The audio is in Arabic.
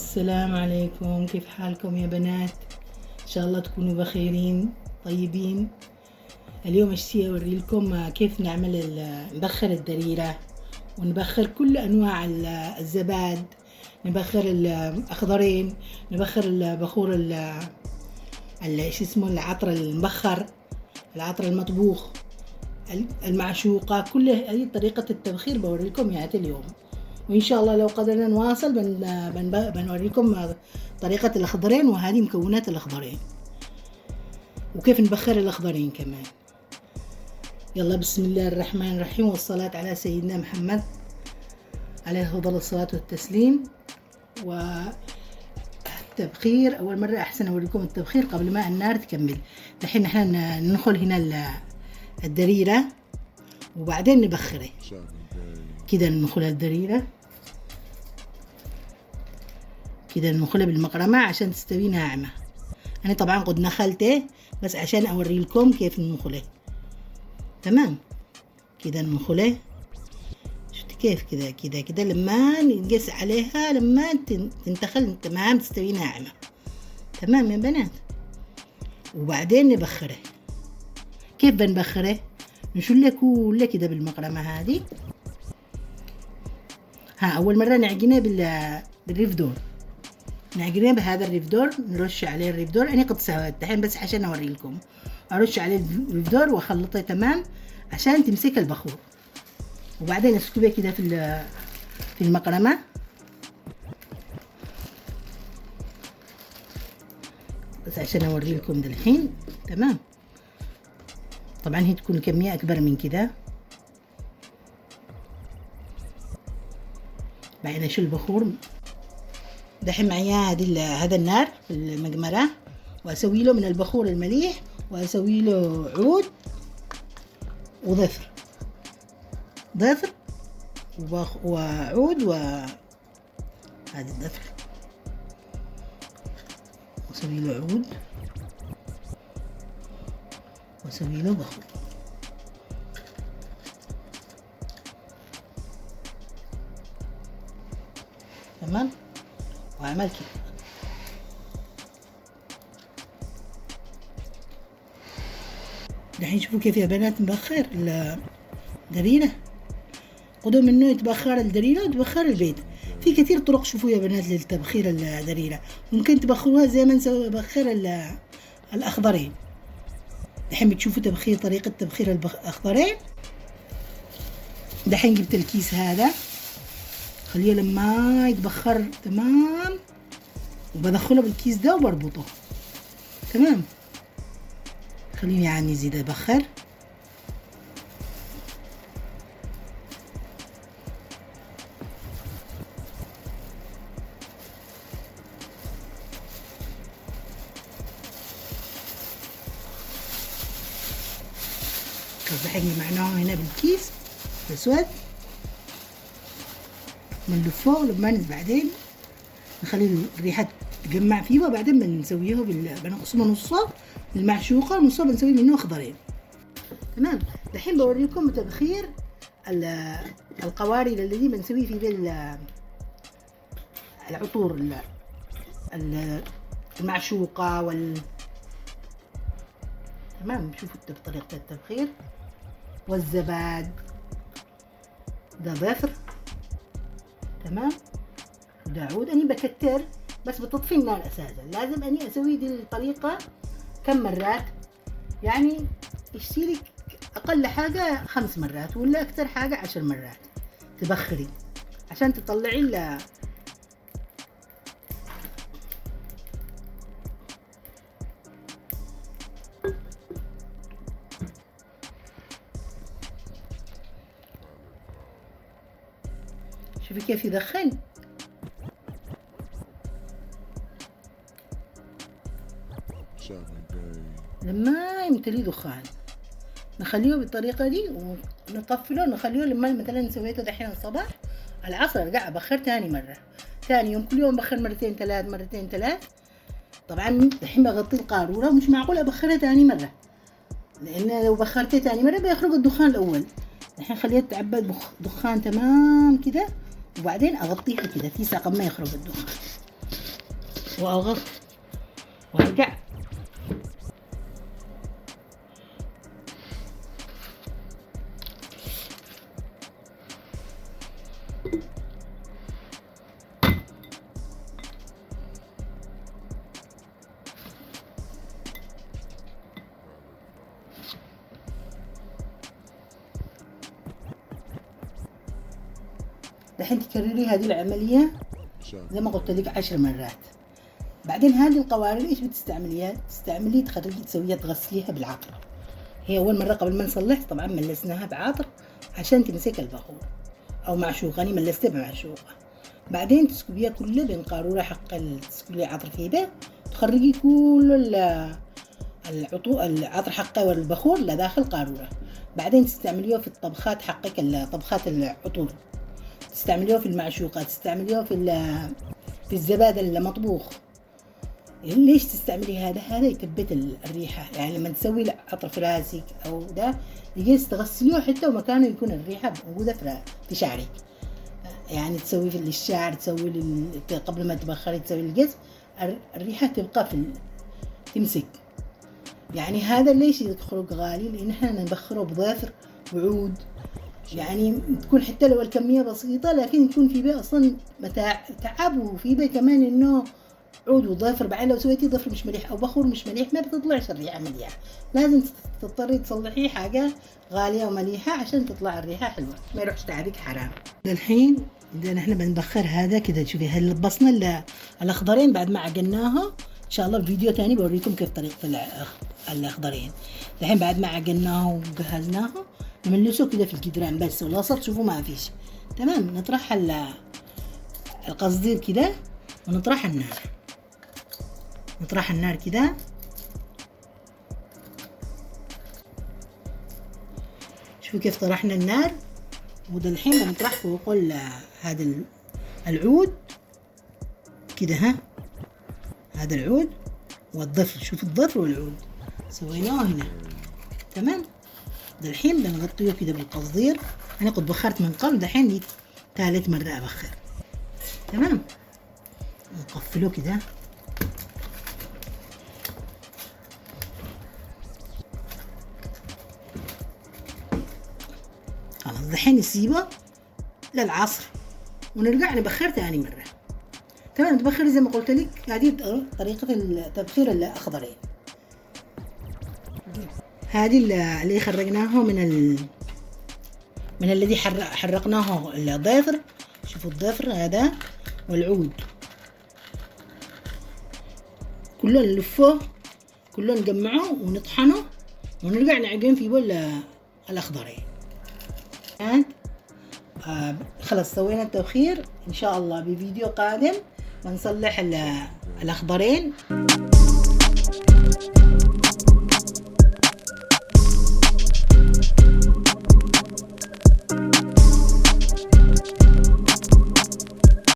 السلام عليكم، كيف حالكم يا بنات؟ إن شاء الله تكونوا بخيرين طيبين. اليوم اشتي أوريلكم كيف نبخر الدريرة، ونبخر كل أنواع الزباد، نبخر الأخضرين، نبخر البخور شو اسمه العطر المبخر، العطر المطبوخ، المعشوقة. كل هذه طريقة التبخير بوريكم اياها اليوم، وإن شاء الله لو قدرنا نواصل بنوريكم طريقة الأخضرين، وهذه مكونات الأخضرين وكيف نبخر الأخضرين كمان. يلا بسم الله الرحمن الرحيم، والصلاة على سيدنا محمد عليه أفضل الصلاة والتسليم. والتبخير أول مرة أحسن أوريكم التبخير قبل ما النار تكمل. الحين نحن ندخل هنا الدريرة وبعدين نبخره كده. ندخلها الدريرة كده، ندخلها بالمقرمة عشان تستوي ناعمة. أنا طبعا قد نخلته بس عشان أوري لكم كيف ندخله. تمام كده ندخله، شفت كيف كده كده كده لما نقص عليها، لما تنتخل تمام تستوي ناعمة. تمام يا بنات. وبعدين نبخره. كيف بنبخره؟ نشله كله كده بالمقرمة هذه. أول مرة نعجنه بالريفدور، نعجنه بهذا الريفدور، نرش عليه الريفدور. أنا قد سويت الحين بس عشان أوري لكم. أرش عليه الريفدور وأخلطه تمام عشان تمسك البخور، وبعدين أسكبه كده في المقرمة. بس عشان أوري لكم ده الحين. تمام. طبعا هي تكون كمية أكبر من كده. بعدين أشيل البخور. دحين معايا هذا النار في المجمرة، وأسوي له من البخور المليح، وأسوي له عود وظفر، وعود وهذا الظفر، وأسوي له عود وأسوي له بخور. تمام. وعمل كده. دحين شوفوا كيف يا بنات نبخر الدريرة. خدوا منه يتبخر الدريرة وتبخر البيت. في كثير طرق شوفوا يا بنات للتبخير الدريرة. ممكن تبخروها زي ما نسوي بخر الأخضرين. دحين بتشوفوا طريقة تبخير الأخضرين. دحين جبت الكيس هذا، خليه لما يتبخر تمام، وبدخله بالكيس ده وبربطه. تمام. خليني يعني يزيد يبخر. دحين جمعناه هنا بالكيس الأسود، بنلفوه لما بعدين نخلي الريحة تجمع فيه، وبعدين بنسويه بنقسمه نصه المعشوقة، ونصه بنسوي منه أخضرين. تمام. الحين بوريكم تبخير القواري الذي بنسوي فيه العطور المعشوقة تمام. شوفوا طريقة التبخير. والزباد ده ظفر. تمام. وده عود. أنا بكتر بس بتطفي النار أساسا. لازم أني أسوي دي الطريقة كم مرات، يعني يشتيلك أقل حاجة 5 مرات، ولا أكتر حاجة 10 مرات تبخري عشان تطلعي شوفي كيف يدخن. لما يمتلي دخان نخليه بالطريقة دي ونطفله، نخليه لما مثلا سويته دحين الصباح، العصر ارجع ابخر تاني مرة، تاني يوم، كل يوم بخر مرتين ثلاث. طبعا دحين بغطي القارورة، ومش معقول ابخرها تاني مرة، لان لو بخرتها تاني مرة بيخرج الدخان الاول. دحين خليها تعبى دخان تمام كده، وبعدين اغطيها كده في ساقة ما يخرج الدخان. واغص وارجع. دحين تكرري هذه العملية زي ما قلت لك 10 مرات. بعدين هذه القوارير ايش بتستعمليها؟ تستعملي تخرجي تسويها تغسليها بالعطر. هي اول مرة قبل ما نصلح طبعا ملسناها بعطر عشان تمسك البخور او معشوقة. انا ملستها بمعشوقة. بعدين تسكبيها كلها بين قارورة حق تسكبي عطر فيه ده، تخرجي كل العطر حقه والبخور لداخل قارورة. بعدين تستعمليها في الطبخات حقك، طبخات العطور، تستعمليها في المعشوقات، تستعمليها في الزبادي المطبوخ. ليش تستعملي هذا؟ هذا يثبت الريحة. يعني لما تسوي عطر في راسك او ده يجلس تغسليه حتى ومكانه يكون الريحة موجودة في شعرك. يعني تسوي في الشعر، تسوي قبل ما تبخري تسوي الجسم، الريحة تبقى تمسك. يعني هذا ليش يخرج غالي؟ لان احنا نبخره بظافر وعود. يعني تكون حتى لو الكمية بسيطة لكن يكون في بيه اصلا تعب، وفي بيه كمان انه عود وظافر. بعدين لو سويتي ظفر مش مليح او بخور مش مليح ما بتطلعش الريحة مليحة. لازم تضطري تصلحيه حاجة غالية ومليحة عشان تطلع الريحة حلوة، ما يروحش تعبك حرام. الحين إذا نحن بنبخر هذا كده، شوفي هلبسنا الأخضرين بعد ما عجناها. إن شاء الله بفيديو تاني بوريكم كيف طريقة الأخضرين. الحين بعد ما عجناها وجهزناها نملسه كده في الجدران بس، والوسط شوفوا ما فيش. تمام. نطرح القصدير كده ونطرح النار. نطرح النار كده. شوفوا كيف طرحنا النار. وده الحين بنطرح فوق هذا العود كده. ها، هذا العود والضفر. شوفوا الضفر والعود سويناه هنا. تمام. ده الحين بنغطيه كده بالقصدير. انا كنت بخرت من قبل، ده الحين دي ثالث مرة ابخر. تمام. نقفله كده. خلاص دحين نسيبه للعصر ونرجع نبخر ثاني مرة. تمام. تبخري زي ما قلت لك. هذه طريقة تبخير الأخضرين. هذه اللي خرجناه من الذي حرقناه الضفر. شوفوا الضفر هذا والعود كلهم نلفوه، كلهم نجمعه ونطحنه ونرجع نعجن في بول الأخضرين. خلاص سوينا التبخير. إن شاء الله بفيديو قادم بنصلح الأخضرين.